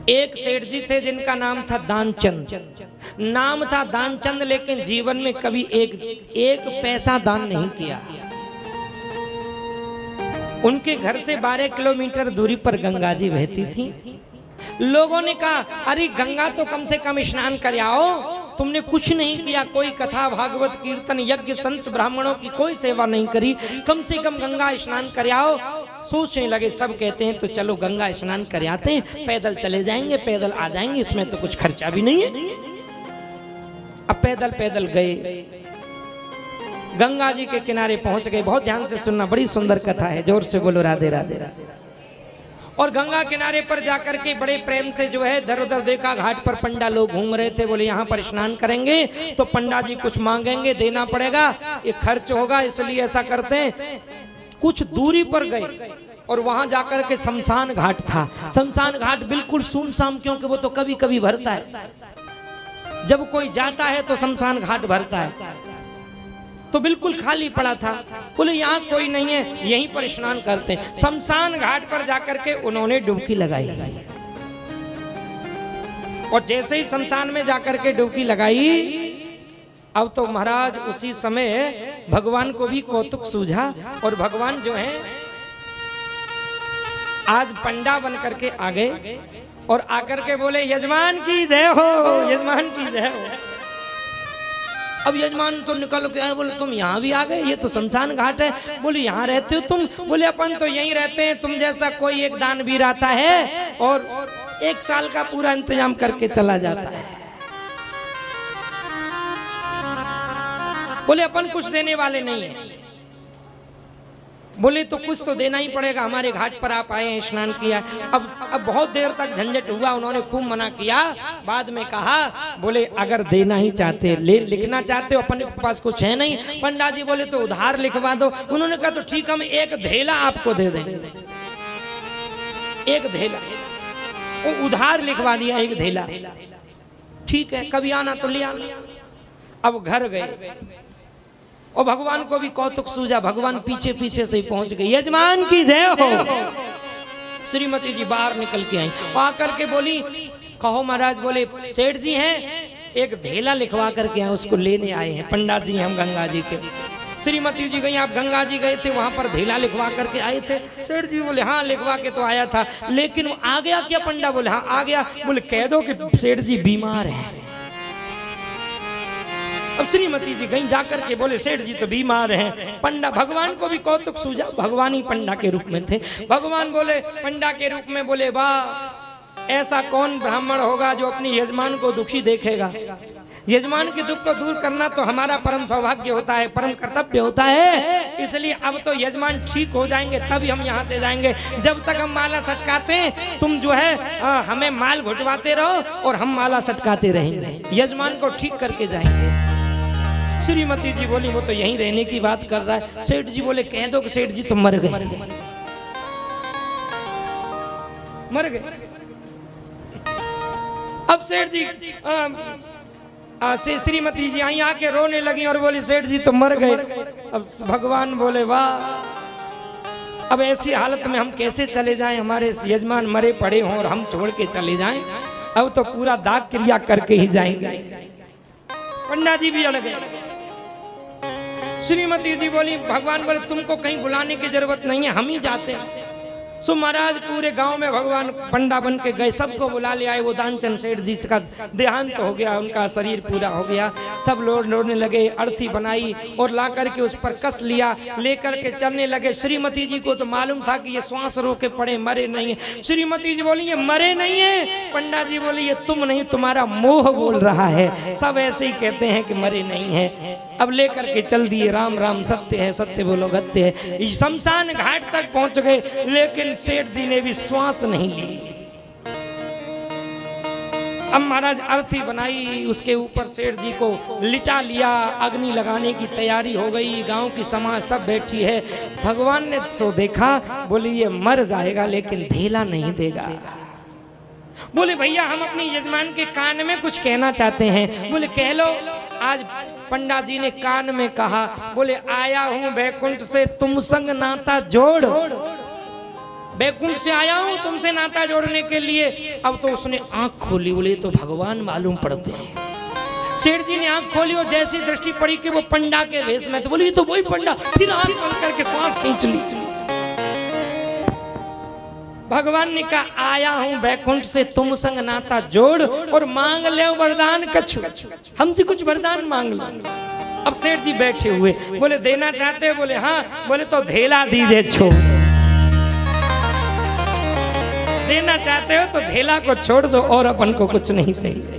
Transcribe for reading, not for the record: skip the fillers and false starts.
एक सेठ जी थे जिनका नाम था दानचंद। नाम था दानचंद, लेकिन जीवन में कभी एक पैसा दान नहीं किया। उनके घर से 12 किलोमीटर दूरी पर गंगा जी बहती थी। लोगों ने कहा, अरे गंगा तो कम से कम स्नान कर आओ, तुमने कुछ नहीं किया, कोई कथा भागवत कीर्तन यज्ञ संत ब्राह्मणों की कोई सेवा नहीं करी, कम से कम गंगा स्नान कर आओ। सोचने लगे, सब कहते हैं तो चलो गंगा स्नान कर आते हैं, पैदल चले जाएंगे, पैदल आ जाएंगे, इसमें तो कुछ खर्चा भी नहीं है। अब पैदल पैदल गए, गंगा जी के किनारे पहुंच गए। बहुत ध्यान से सुनना, बड़ी सुंदर कथा है, जोर से बोलो राधे राधे राधे। और गंगा किनारे पर जाकर के बड़े प्रेम से जो है इधर उधर देखा, घाट पर पंडा लोग घूम रहे थे। बोले यहाँ पर स्नान करेंगे तो पंडा जी कुछ मांगेंगे, देना पड़ेगा, ये खर्च होगा, इसलिए ऐसा करते हैं। कुछ दूरी पर गए और वहां जाकर के शमशान घाट था। शमशान घाट बिल्कुल सुनसान, क्योंकि वो तो कभी कभी भरता है, जब कोई जाता है तो शमशान घाट भरता है, तो बिल्कुल खाली पड़ा था। बोले यहाँ कोई नहीं है, यहीं पर स्नान करते हैं। शमशान घाट पर जाकर के उन्होंने डुबकी लगाई, और जैसे ही शमशान में जाकर के डुबकी लगाई, अब तो महाराज उसी समय भगवान को भी कौतुक सूझा, और भगवान जो है आज पंडा बन करके आ गए और आकर के बोले, यजमान की जय हो, यजमान की जय हो। अब यजमान तो निकल के आए, बोले तुम यहाँ भी आ गए, ये तो शमशान घाट है। बोले यहाँ रहते हो तुम? बोले अपन तो यहीं रहते हैं, तुम जैसा कोई एक दानवीर आता है और 1 साल का पूरा इंतजाम करके चला जाता है। बोले अपन कुछ देने वाले नहीं है। बोले तो कुछ तो देना ही पड़ेगा, हमारे घाट पर आप आए हैं, स्नान किया। अब बहुत देर तक झंझट हुआ, उन्होंने खूब मना किया। बाद में कहा, बोले अगर देना ही चाहते, लिखना चाहते हो, अपने पास कुछ है नहीं। पंडा जी बोले तो उधार लिखवा दो। उन्होंने कहा तो ठीक, हम 1 धेला आपको दे देंगे। 1 धेला, वो उधार लिखवा दिया, 1 धेला। ठीक है, कभी आना तो ले आना। अब घर गए और भगवान को भी कौतुक सूझा, भगवान पीछे पीछे से पहुंच गए। यजमान की जय हो। श्रीमती जी बाहर निकल के आई, आकर के बोली, कहो महाराज। बोले सेठ जी हैं, 1 धेला लिखवा करके आए, उसको लेने आए हैं। पंडा जी हम गंगा जी के। श्रीमती जी गई, आप गंगा जी गए थे, वहां पर धेला लिखवा करके आए थे? सेठ जी बोले हाँ, लिखवा के तो आया था, लेकिन वो आ गया क्या? पंडा बोले हाँ आ गया। बोले कह दो कि सेठ जी बीमार है। अब श्रीमती जी गई, जाकर के बोले सेठ जी तो बीमार हैं। पंडा, भगवान को भी कौतुक सूझा, भगवान ही पंडा के रूप में थे। भगवान बोले पंडा के रूप में, बोले वाह, ऐसा कौन ब्राह्मण होगा जो अपनी यजमान को दुखी देखेगा। यजमान के दुख को दूर करना तो हमारा परम सौभाग्य होता है, परम कर्तव्य होता है। इसलिए अब तो यजमान ठीक हो जाएंगे तभी हम यहाँ से जाएंगे। जब तक हम माला सटकाते हैं, तुम जो है हमें माल घुटवाते रहो और हम माला सटकाते रहेंगे, यजमान को ठीक करके जाएंगे। श्रीमती जी बोली वो तो यहीं रहने की बात कर रहा है। सेठ जी बोले कह दो कि सेठ जी तो मर गए, मर गए। अब सेठ जी श्रीमती जी आई, आके रोने लगी और बोली सेठ जी तो मर गए। अब भगवान बोले वाह, अब ऐसी हालत में हम कैसे चले जाएं, हमारे यजमान मरे पड़े हों और हम छोड़ के चले जाएं। अब तो पूरा दाग क्रिया करके ही जाएंगे। पंडा जी भी अड़ गए। श्रीमती जी बोली, भगवान बोले तुमको कहीं बुलाने की जरूरत नहीं है, हम ही जाते हैं। सो महाराज पूरे गांव में भगवान पंडा बन के गए, सबको बुला ले आए। वो दानचंद सेठ जी का देहांत हो गया, उनका शरीर पूरा हो गया। सब लोग रोने लगे, अर्थी बनाई और ला करके उस पर कस लिया, लेकर के चलने लगे। श्रीमती जी को तो मालूम था कि ये श्वास रोके पड़े, मरे नहीं है। श्रीमती जी बोली ये मरे नहीं है। पंडा जी बोली ये तुम नहीं, तुम्हारा मोह बोल रहा है। सब ऐसे ही कहते हैं कि मरे नहीं है। अब लेकर के चल दिए, राम राम सत्य है, सत्य बोलो गत्य है। शमशान घाट तक पहुंच गए, लेकिन सेठ जी ने विश्वास नहीं ली। अब महाराज अर्थी बनाई, उसके ऊपर सेठ जी को लिटा लिया, अग्नि लगाने की तैयारी हो गई। गांव की समाज सब बैठी है। भगवान ने तो देखा, बोले ये मर जाएगा लेकिन धेला नहीं देगा। बोले भैया हम अपनी यजमान के कान में कुछ कहना चाहते हैं। बोले कह लो। आज पंडा जी ने कान में कहा, बोले आया हूं बैकुंठ से तुम संग नाता जोड़, बैकुंठ से आया हूं तुमसे नाता जोड़ने के लिए। अब तो उसने आंख खोली, बोले तो भगवान मालूम पड़ते हैं। सेठ जी ने आंख खोली और जैसी दृष्टि पड़ी कि वो पंडा के वेश में, तो बोली ये तो वही पंडा। फिर आंख खोल करके सांस खींच ली। भगवान ने कहा आया हूं बैकुंठ से तुम संग नाता जोड़ और मांग ले वरदान कछु, हमसे कुछ वरदान मांग लो। अब सेठ जी बैठे हुए, बोले देना चाहते हो? बोले हाँ। बोले तो धेला दीजिए छोड़, देना चाहते हो तो धेला को छोड़ दो और अपन को कुछ नहीं चाहिए।